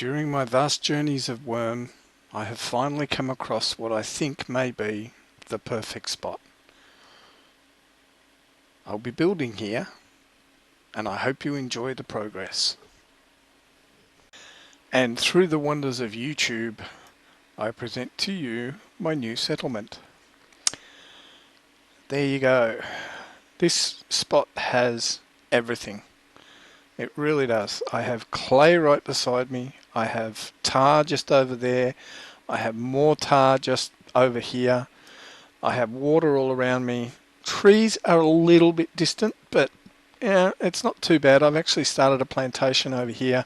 During my vast journeys of Worm, I have finally come across what I think may be the perfect spot. I'll be building here, and I hope you enjoy the progress. And through the wonders of YouTube, I present to you my new settlement. There you go. This spot has everything. It really does. I have clay right beside me. I have tar just over there. I have more tar just over here. I have water all around me. Trees are a little bit distant, but yeah, it's not too bad. I've actually started a plantation over here.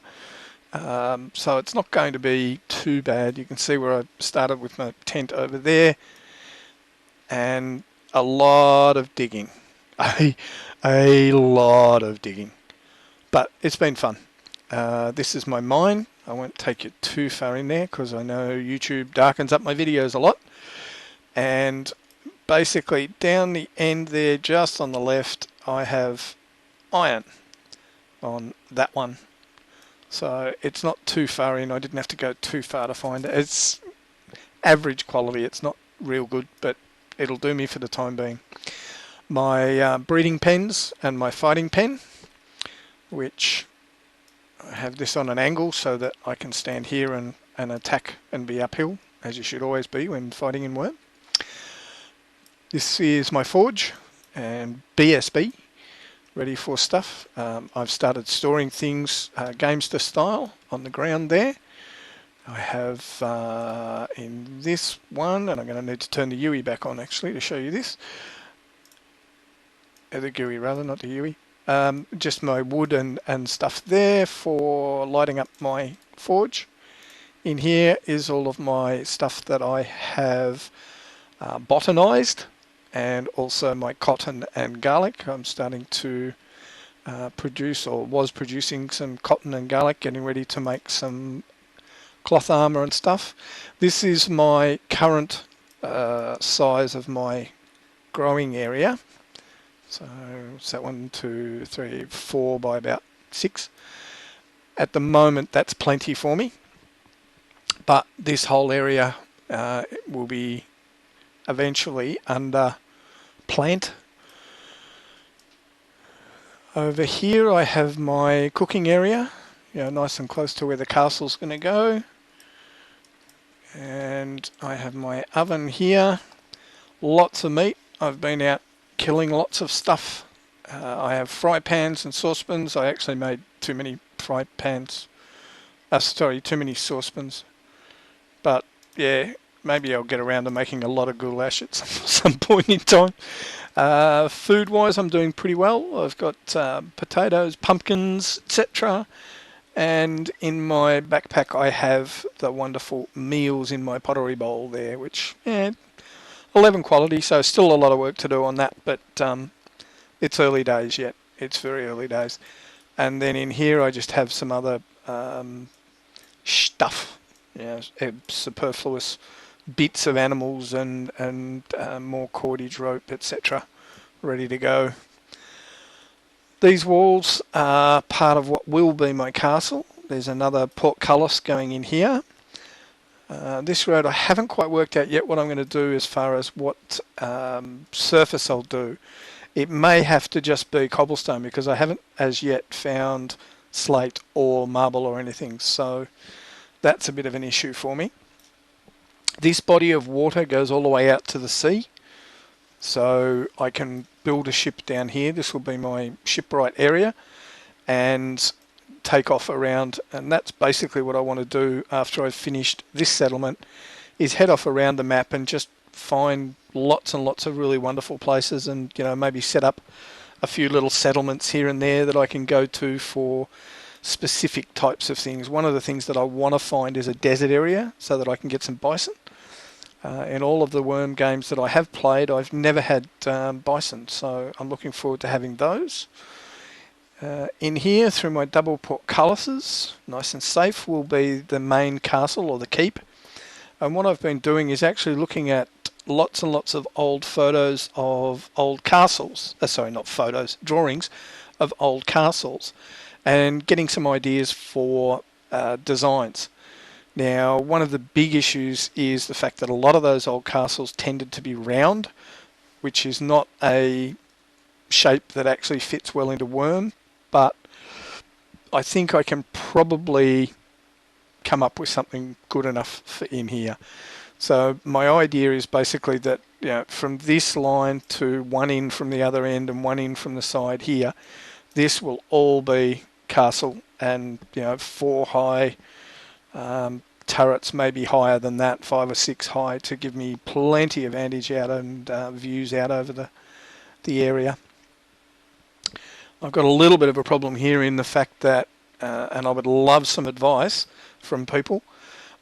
So it's not going to be too bad. You can see where I started with my tent over there, and a lot of digging. A lot of digging. But it's been fun. This is my mine. I won't take you too far in there because I know YouTube darkens up my videos a lot. And basically down the end there, just on the left, I have iron on that one. So it's not too far in. I didn't have to go too far to find it. It's average quality. It's not real good, but it'll do me for the time being. My breeding pens and my fighting pen, which I have this on an angle so that I can stand here and attack and be uphill, as you should always be when fighting in Worm. This is my forge and BSB, ready for stuff. I've started storing things Gamester style on the ground there. I have in this one, and I'm going to need to turn the Yui back on actually to show you this. The GUI rather, not the Yui. Just my wood and stuff there for lighting up my forge. In here is all of my stuff that I have botanized, and also my cotton and garlic. I'm starting to produce, or was producing, some cotton and garlic, getting ready to make some cloth armor and stuff. This is my current size of my growing area. So it's that 1, 2, 3, 4 by about 6. At the moment, that's plenty for me. But this whole area will be eventually under plant. Over here, I have my cooking area, nice and close to where the castle's going to go. And I have my oven here. Lots of meat. I've been out killing lots of stuff. I have fry pans and saucepans. I actually made too many fry pans. Too many saucepans. But yeah, maybe I'll get around to making a lot of goulash at some point in time. Food-wise, I'm doing pretty well. I've got potatoes, pumpkins, etc. And in my backpack, I have the wonderful meals in my pottery bowl there, which 11 quality, so still a lot of work to do on that, but it's early days yet. It's very early days. And then in here I just have some other stuff, superfluous bits of animals and more cordage rope, etc. ready to go. These walls are part of what will be my castle. There's another portcullis going in here. This road I haven't quite worked out yet what I'm going to do as far as what surface I'll do. It may have to just be cobblestone because I haven't as yet found slate or marble or anything, so that's a bit of an issue for me. This body of water goes all the way out to the sea, so I can build a ship down here. This will be my shipwright area and take off around, and that's basically what I want to do after I've finished this settlement, is head off around the map and just find lots and lots of really wonderful places, and maybe set up a few little settlements here and there that I can go to for specific types of things. One of the things that I want to find is a desert area so that I can get some bison. In all of the Worm games that I have played, I've never had bison, so I'm looking forward to having those. In here, through my double portcullises, nice and safe, will be the main castle or the keep. And what I've been doing is actually looking at lots and lots of old photos of old castles. Sorry, not photos, drawings of old castles, and getting some ideas for designs. Now, one of the big issues is the fact that a lot of those old castles tended to be round, which is not a shape that actually fits well into Worm, but I think I can probably come up with something good enough for in here. So my idea is basically that, you know, from this line to one in from the other end and one in from the side here, this will all be castle, and, you know, 4 high turrets, maybe higher than that, 5 or 6 high, to give me plenty of vantage out and views out over the area. I've got a little bit of a problem here in the fact that, and I would love some advice from people,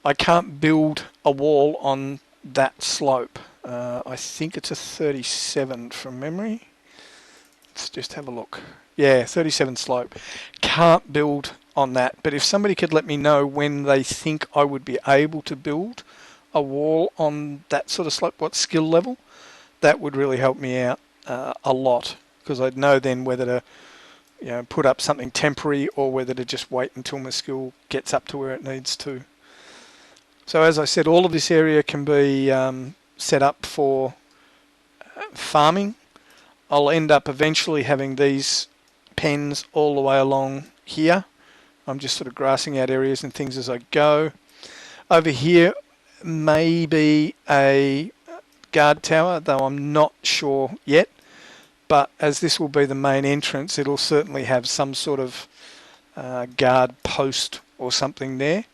I can't build a wall on that slope. I think it's a 37 from memory. Let's just have a look. Yeah, 37 slope. Can't build on that, but if somebody could let me know when they think I would be able to build a wall on that sort of slope, what skill level, that would really help me out a lot, because I'd know then whether to, you know, put up something temporary or whether to just wait until my skill gets up to where it needs to. So as I said, all of this area can be set up for farming. I'll end up eventually having these pens all the way along here. I'm just sort of grassing out areas and things as I go. Over here may be a guard tower, though I'm not sure yet. But as this will be the main entrance, it'll certainly have some sort of guard post or something there.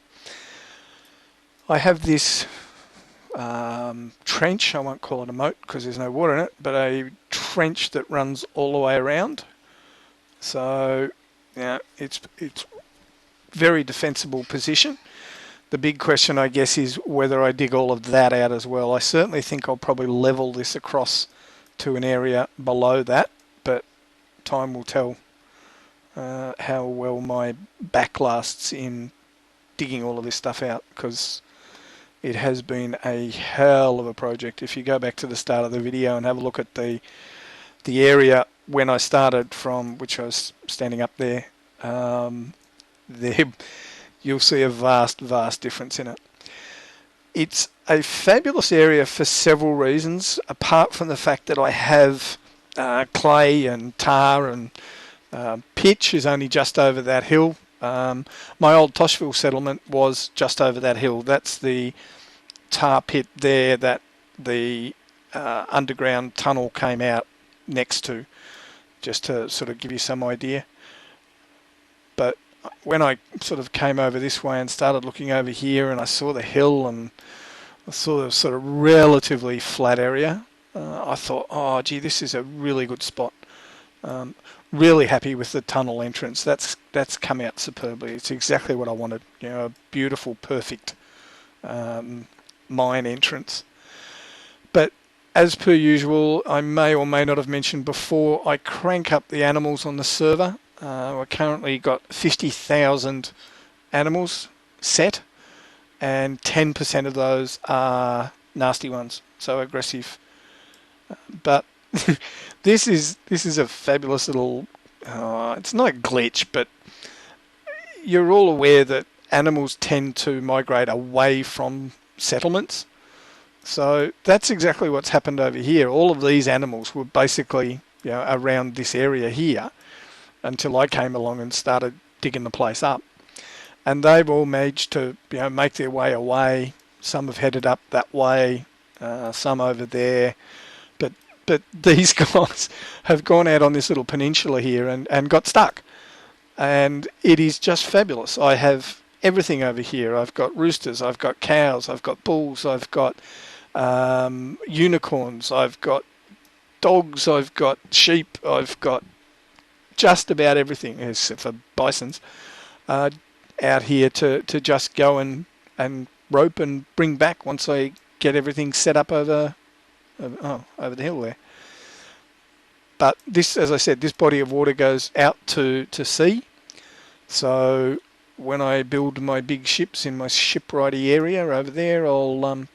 I have this trench, I won't call it a moat because there's no water in it, but a trench that runs all the way around. So, yeah, it's very defensible position. The big question, I guess, is whether I dig all of that out as well. I certainly think I'll probably level this across to an area below that, but time will tell how well my back lasts in digging all of this stuff out, because it has been a hell of a project. If you go back to the start of the video and have a look at the area when I started from, which I was standing up there, you'll see a vast difference in it. It's a fabulous area for several reasons, apart from the fact that I have clay and tar and pitch is only just over that hill. My old Toshville settlement was just over that hill. That's the tar pit there that the underground tunnel came out next to, just to sort of give you some idea. But when I sort of came over this way and started looking over here, and I saw the hill and I saw the sort of relatively flat area, I thought, oh gee, this is a really good spot. Really happy with the tunnel entrance. That's come out superbly. It's exactly what I wanted. You know, a beautiful, perfect mine entrance. But as per usual, I may or may not have mentioned before, I crank up the animals on the server. We've currently got 50,000 animals set, and 10% of those are nasty ones, so aggressive. But this is a fabulous little, it's not a glitch, but you're all aware that animals tend to migrate away from settlements. So that's exactly what's happened over here. All of these animals were basically, you know, around this area here until I came along and started digging the place up. And they've all managed to, you know, make their way away. Some have headed up that way, some over there. But these guys have gone out on this little peninsula here and got stuck. And it is just fabulous. I have everything over here. I've got roosters, I've got cows, I've got bulls, I've got unicorns, I've got dogs, I've got sheep, I've got just about everything, except for bisons, out here to just go and rope and bring back once I get everything set up over the hill there. But this, as I said, this body of water goes out to sea. So when I build my big ships in my shipwrighty area over there, I'll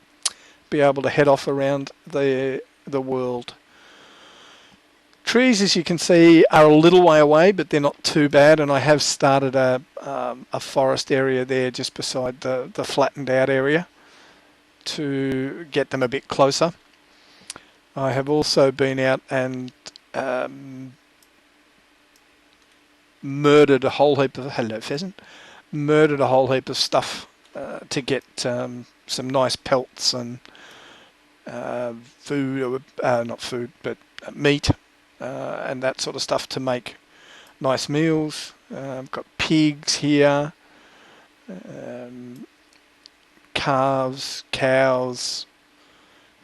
be able to head off around the world. Trees, as you can see, are a little way away, but they're not too bad, and I have started a forest area there just beside the flattened out area to get them a bit closer. I have also been out and murdered a whole heap of murdered a whole heap of stuff to get some nice pelts and food, not food, but meat and that sort of stuff to make nice meals. I've got pigs here, calves, cows,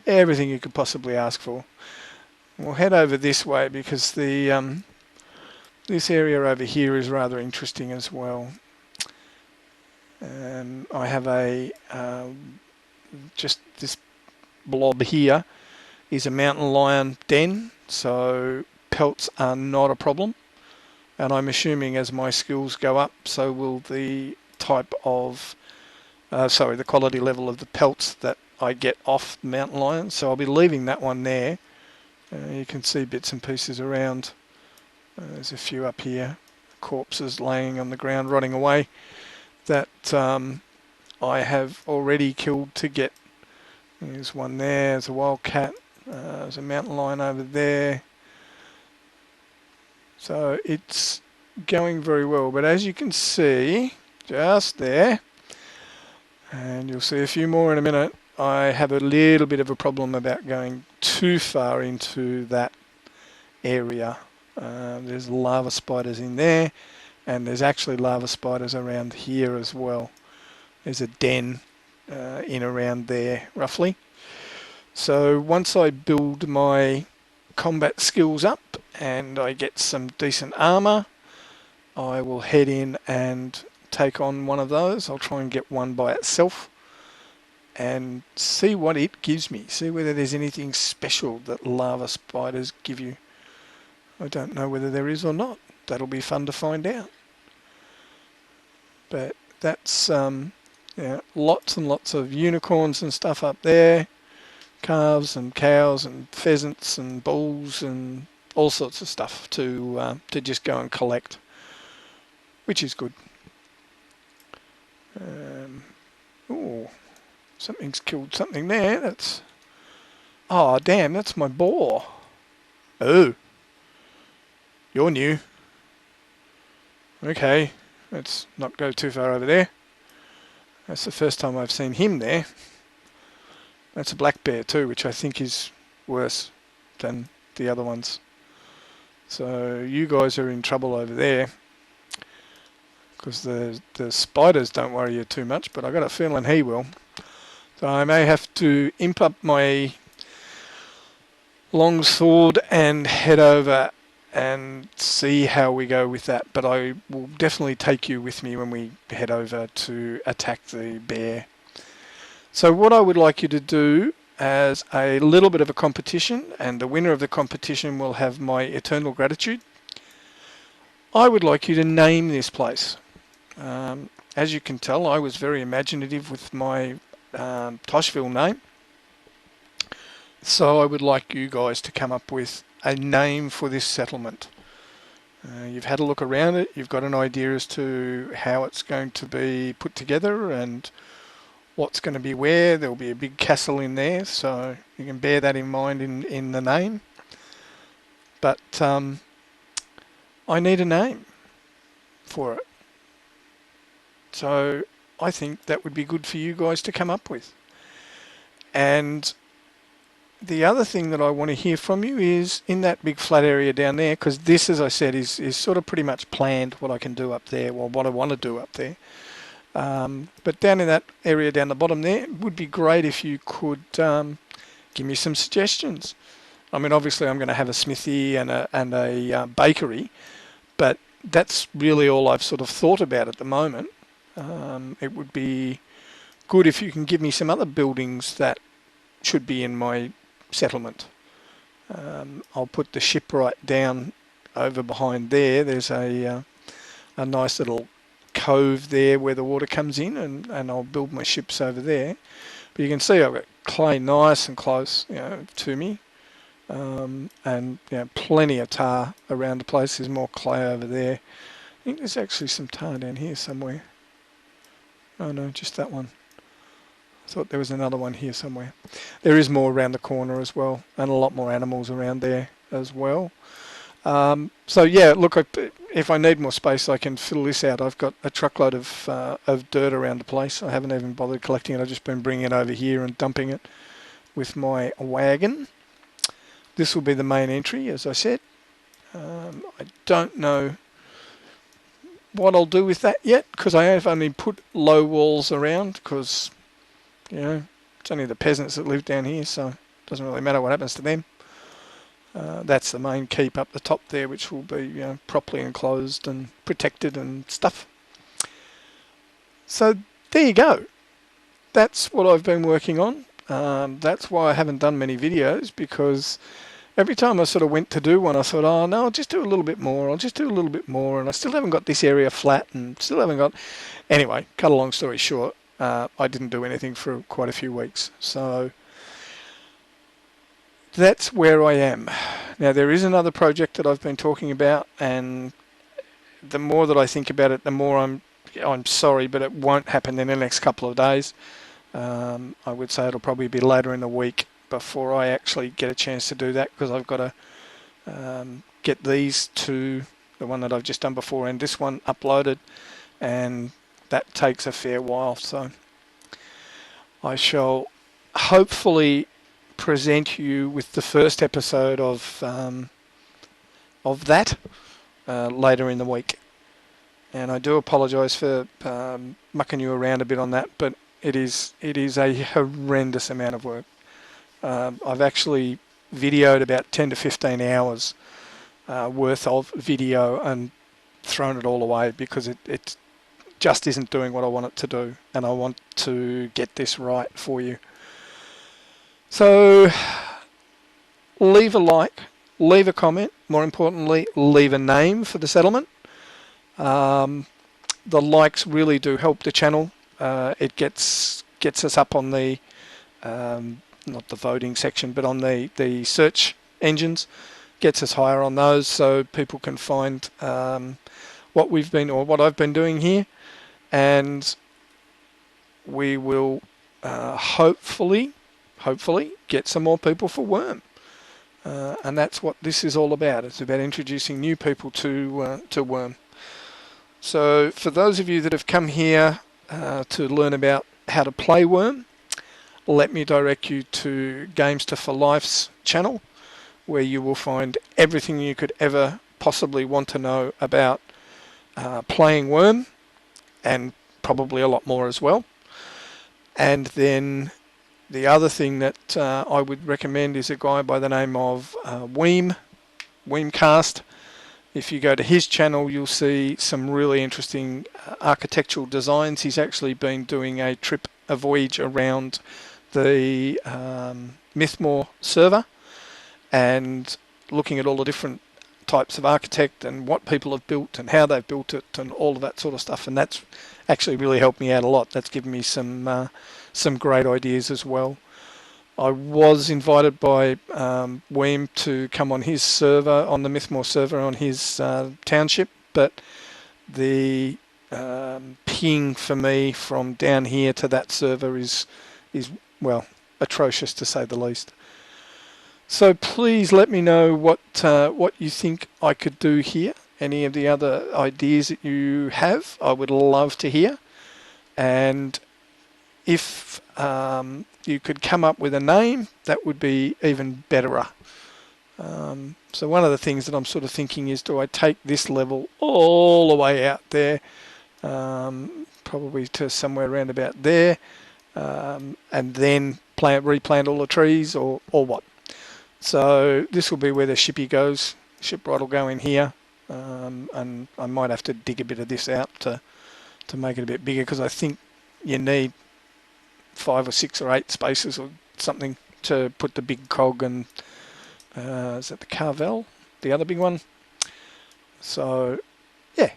everything you could possibly ask for. We'll head over this way because the this area over here is rather interesting as well. I have a just this blob here is a mountain lion den, so pelts are not a problem, and I'm assuming as my skills go up, so will the type of the quality level of the pelts that I get off the mountain lion. So I'll be leaving that one there. You can see bits and pieces around. There's a few up here, corpses laying on the ground rotting away that I have already killed to get. There's one there, there's a wildcat, there's a mountain lion over there. So it's going very well, but as you can see just there, and you'll see a few more in a minute, I have a little bit of a problem about going too far into that area. There's lava spiders in there, and there's actually lava spiders around here as well. There's a den in around there roughly. So once I build my combat skills up and I get some decent armor, I will head in and take on one of those. I'll try and get one by itself and see what it gives me, see whether there's anything special that lava spiders give you. I don't know whether there is or not. That'll be fun to find out. But that's lots and lots of unicorns and stuff up there, calves and cows and pheasants and bulls and all sorts of stuff to just go and collect, which is good. Oh, something's killed something there. Oh damn, that's my boar. Oh, you're new. Okay, let's not go too far over there. That's the first time I've seen him there. That's a black bear too, which I think is worse than the other ones. So you guys are in trouble over there, because the spiders don't worry you too much, but I got a feeling he will. So I may have to imp up my long sword and head over and see how we go with that. But I will definitely take you with me when we head over to attack the bear. So what I would like you to do as a little bit of a competition, and the winner of the competition will have my eternal gratitude, I would like you to name this place. As you can tell, I was very imaginative with my Toshville name. So I would like you guys to come up with a name for this settlement. You've had a look around it, you've got an idea as to how it's going to be put together and what's going to be where. There'll be a big castle in there, so you can bear that in mind in the name. But I need a name for it. So I think that would be good for you guys to come up with. And the other thing that I want to hear from you is in that big flat area down there, because this, as I said, is sort of pretty much planned what I can do up there, or what I want to do up there. But down in that area down the bottom there, it would be great if you could give me some suggestions. I mean, obviously I'm going to have a smithy and a bakery, but that's really all I've sort of thought about at the moment. It would be good if you can give me some other buildings that should be in my settlement. I'll put the shipwright down over behind there. There's a nice little cove there where the water comes in, and I'll build my ships over there. But you can see I've got clay nice and close, to me. and plenty of tar around the place. There's more clay over there. I think there's actually some tar down here somewhere. Oh no, just that one. I thought there was another one here somewhere. There is more around the corner as well, and a lot more animals around there as well. So yeah, look, if I need more space, I can fill this out. I've got a truckload of dirt around the place. I haven't even bothered collecting it. I've just been bringing it over here and dumping it with my wagon. This will be the main entry, as I said. I don't know what I'll do with that yet, because I have only put low walls around, because it's only the peasants that live down here, so it doesn't really matter what happens to them. That's the main keep up the top there, which will be properly enclosed and protected and stuff. So there you go. That's what I've been working on. That's why I haven't done many videos, because every time I sort of went to do one, I thought, oh no, I'll just do a little bit more, I'll just do a little bit more, and I still haven't got this area flat, and still haven't got... Anyway, cut a long story short, I didn't do anything for quite a few weeks. So that's where I am. Now, there is another project that I've been talking about, and the more that I think about it, the more I'm sorry, but it won't happen in the next couple of days. I would say it'll probably be later in the week before I actually get a chance to do that, because I've got to get these two, the one that I've just done before and this one, uploaded, and that takes a fair while. So I shall hopefully present you with the first episode of that later in the week. And I do apologise for mucking you around a bit on that, but it is a horrendous amount of work. I've actually videoed about 10 to 15 hours worth of video and thrown it all away, because it just isn't doing what I want it to do, and I want to get this right for you. So leave a like, leave a comment, more importantly, leave a name for the settlement. The likes really do help the channel. It gets us up on the, not the voting section, but on the search engines, gets us higher on those, so people can find what I've been doing here, and we will hopefully get some more people for Worm. And that's what this is all about. It's about introducing new people to Worm. So for those of you that have come here to learn about how to play Worm, let me direct you to Games for Life's channel, where you will find everything you could ever possibly want to know about playing Worm, and probably a lot more as well. And then the other thing that I would recommend is a guy by the name of Weemcast. If you go to his channel, you'll see some really interesting architectural designs. He's actually been doing a voyage around the Mythmore server and looking at all the different types of architect and what people have built and how they've built it and all of that sort of stuff. And that's actually really helped me out a lot. That's given me some great ideas as well. I was invited by Weem to come on his server, on the Mythmore server, on his township, but the ping for me from down here to that server is well, atrocious to say the least. So please let me know what you think I could do here. Any of the other ideas that you have, I would love to hear. And if you could come up with a name, that would be even betterer. So one of the things that I'm sort of thinking is, do I take this level all the way out there, probably to somewhere around about there, and then replant all the trees, or what? So this will be where the shippy goes. Shipwright will go in here, and I might have to dig a bit of this out to make it a bit bigger, because I think you need 5 or 6 or 8 spaces or something to put the big cog and is that the Carvel, the other big one? So yeah,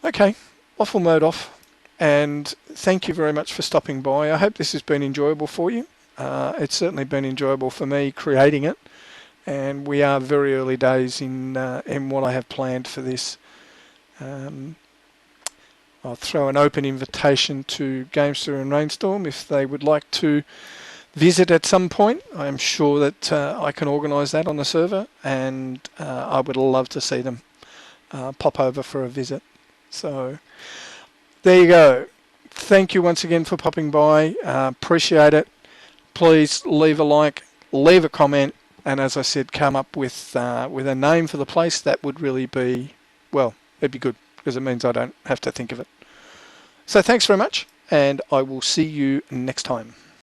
okay, waffle mode off, and thank you very much for stopping by. I hope this has been enjoyable for you. It's certainly been enjoyable for me creating it, and we are very early days in what I have planned for this. Um, I'll throw an open invitation to Gamester and Rainstorm if they would like to visit at some point. I'm sure that I can organise that on the server, and I would love to see them pop over for a visit. So there you go. Thank you once again for popping by. Appreciate it. Please leave a like, leave a comment, and as I said, come up with a name for the place. That would really be, well, it'd be good because it means I don't have to think of it. So thanks very much, and I will see you next time.